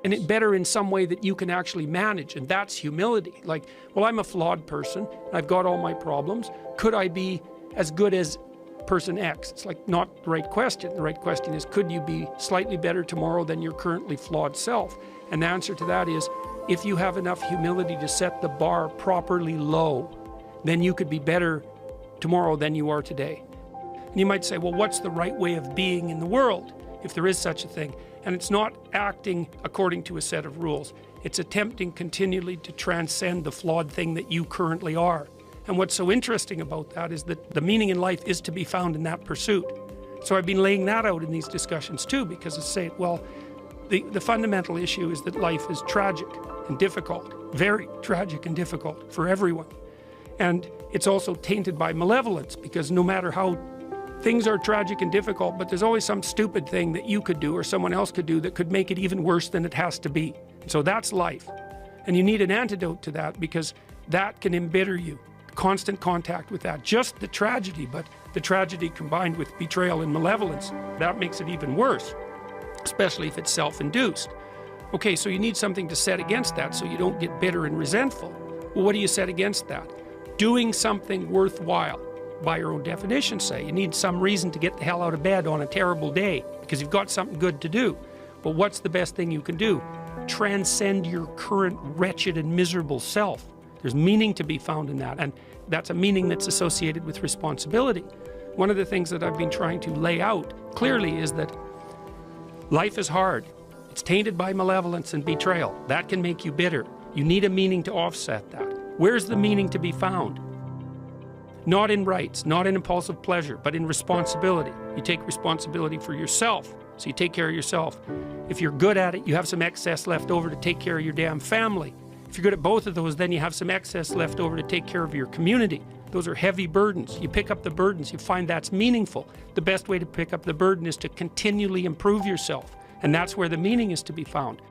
and it better in some way that you can actually manage, and that's humility. Like, well, I'm a flawed person, I've got all my problems, could I be as good as person X? It's like not the right question. The right question is, could you be slightly better tomorrow than your currently flawed self? And the answer to that is, if you have enough humility to set the bar properly low, then you could be better tomorrow than you are today. And you might say, well, what's the right way of being in the world, if there is such a thing? And it's not acting according to a set of rules. It's attempting continually to transcend the flawed thing that you currently are. And what's so interesting about that is that the meaning in life is to be found in that pursuit. So I've been laying that out in these discussions too, because I say, well, the fundamental issue is that life is tragic and difficult, very tragic and difficult for everyone. And it's also tainted by malevolence, because no matter how things are tragic and difficult, but there's always some stupid thing that you could do or someone else could do that could make it even worse than it has to be. So that's life. And you need an antidote to that, because that can embitter you. Constant contact with that, just the tragedy, but the tragedy combined with betrayal and malevolence, that makes it even worse, especially if it's self-induced. Okay, so you need something to set against that so you don't get bitter and resentful. Well, what do you set against that? Doing something worthwhile. By your own definition, say, you need some reason to get the hell out of bed on a terrible day because you've got something good to do. But what's the best thing you can do? Transcend your current wretched and miserable self. There's meaning to be found in that, and that's a meaning that's associated with responsibility. One of the things that I've been trying to lay out clearly is that life is hard. It's tainted by malevolence and betrayal. That can make you bitter. You need a meaning to offset that. Where's the meaning to be found? Not in rights, not in impulsive pleasure, but in responsibility. You take responsibility for yourself, so you take care of yourself. If you're good at it, you have some excess left over to take care of your damn family. If you're good at both of those, then you have some excess left over to take care of your community. Those are heavy burdens. You pick up the burdens, you find that's meaningful. The best way to pick up the burden is to continually improve yourself, and that's where the meaning is to be found.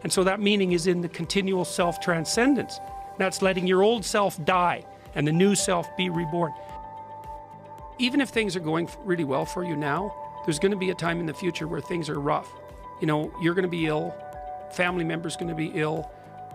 And so that meaning is in the continual self-transcendence. That's letting your old self die and the new self be reborn. Even if things are going really well for you now, there's going to be a time in the future where things are rough. You know, you're going to be ill, family member's going to be ill,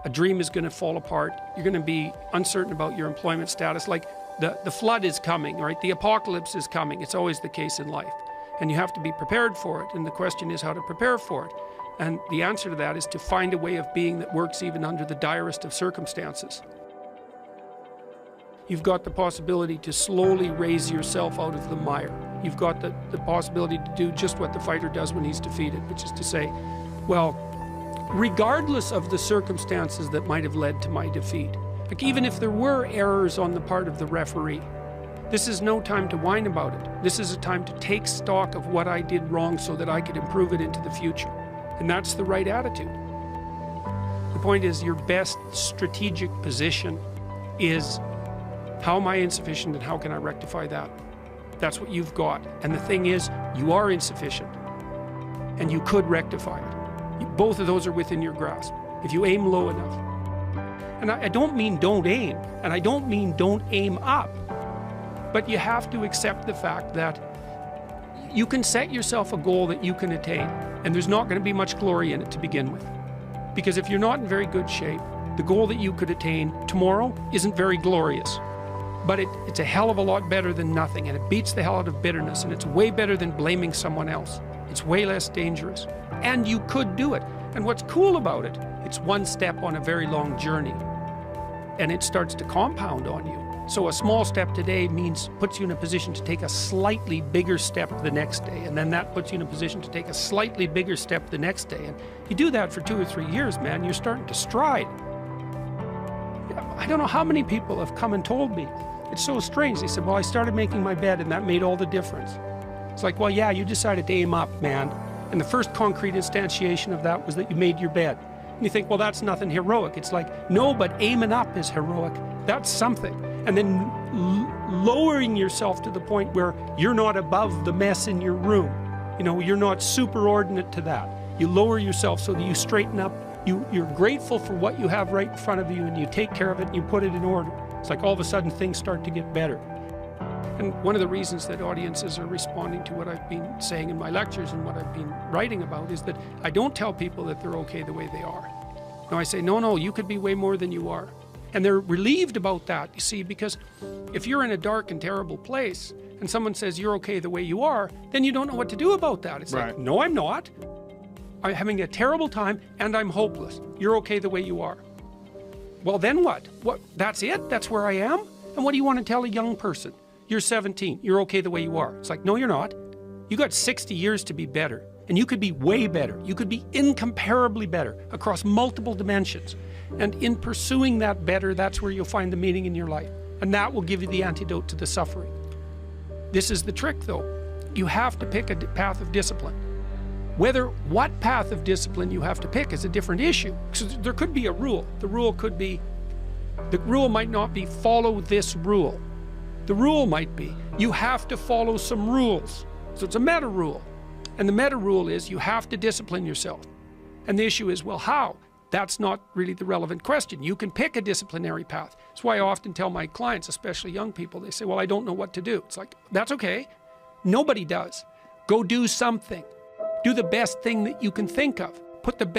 a dream is going to fall apart, you're going to be uncertain about your employment status. Like the flood is coming, right? The apocalypse is coming. It's always the case in life. And you have to be prepared for it. And the question is how to prepare for it. And the answer to that is to find a way of being that works even under the direst of circumstances. You've got the possibility to slowly raise yourself out of the mire. You've got the possibility to do just what the fighter does when he's defeated, which is to say, well, regardless of the circumstances that might have led to my defeat, like even if there were errors on the part of the referee, this is no time to whine about it. This is a time to take stock of what I did wrong so that I could improve it into the future. And that's the right attitude. The point is, your best strategic position is, how am I insufficient and how can I rectify that? That's what you've got. And the thing is, you are insufficient and you could rectify it. Both of those are within your grasp if you aim low enough. And I don't mean don't aim, and I don't mean don't aim up, but you have to accept the fact that you can set yourself a goal that you can attain, and there's not going to be much glory in it to begin with. Because if you're not in very good shape, the goal that you could attain tomorrow isn't very glorious. But it's a hell of a lot better than nothing, and it beats the hell out of bitterness, and it's way better than blaming someone else. It's way less dangerous. And you could do it. And what's cool about it, it's one step on a very long journey. And it starts to compound on you. So a small step today puts you in a position to take a slightly bigger step the next day, and then that puts you in a position to take a slightly bigger step the next day. And you do that for 2 or 3 years, man, you're starting to stride. I don't know how many people have come and told me, it's so strange. They said, well, I started making my bed and that made all the difference. It's like, well, yeah, you decided to aim up, man. And the first concrete instantiation of that was that you made your bed. And you think, well, that's nothing heroic. It's like, no, but aiming up is heroic. That's something. And then lowering yourself to the point where you're not above the mess in your room. You know, you're not superordinate to that. You lower yourself so that you straighten up. You're grateful for what you have right in front of you, and you take care of it and you put it in order. It's like all of a sudden things start to get better. And one of the reasons that audiences are responding to what I've been saying in my lectures and what I've been writing about is that I don't tell people that they're okay the way they are. No, I say, no, you could be way more than you are. And they're relieved about that, you see, because if you're in a dark and terrible place and someone says you're okay the way you are, then you don't know what to do about that. It's like, no, I'm not. I'm having a terrible time and I'm hopeless. You're okay the way you are. Well, then what? That's it? That's where I am? And what do you want to tell a young person? You're 17. You're okay the way you are. It's like, no, you're not. You got 60 years to be better. And you could be way better. You could be incomparably better across multiple dimensions. And in pursuing that better, that's where you'll find the meaning in your life. And that will give you the antidote to the suffering. This is the trick, though. You have to pick a path of discipline. What path of discipline you have to pick is a different issue. So there could be a rule. The rule might not be follow this rule. The rule might be you have to follow some rules. So it's a meta rule. And the meta rule is you have to discipline yourself. And the issue is, well, how? That's not really the relevant question. You can pick a disciplinary path. That's why I often tell my clients, especially young people, they say, well, I don't know what to do. It's like, that's okay. Nobody does. Go do something. Do the best thing that you can think of. Put the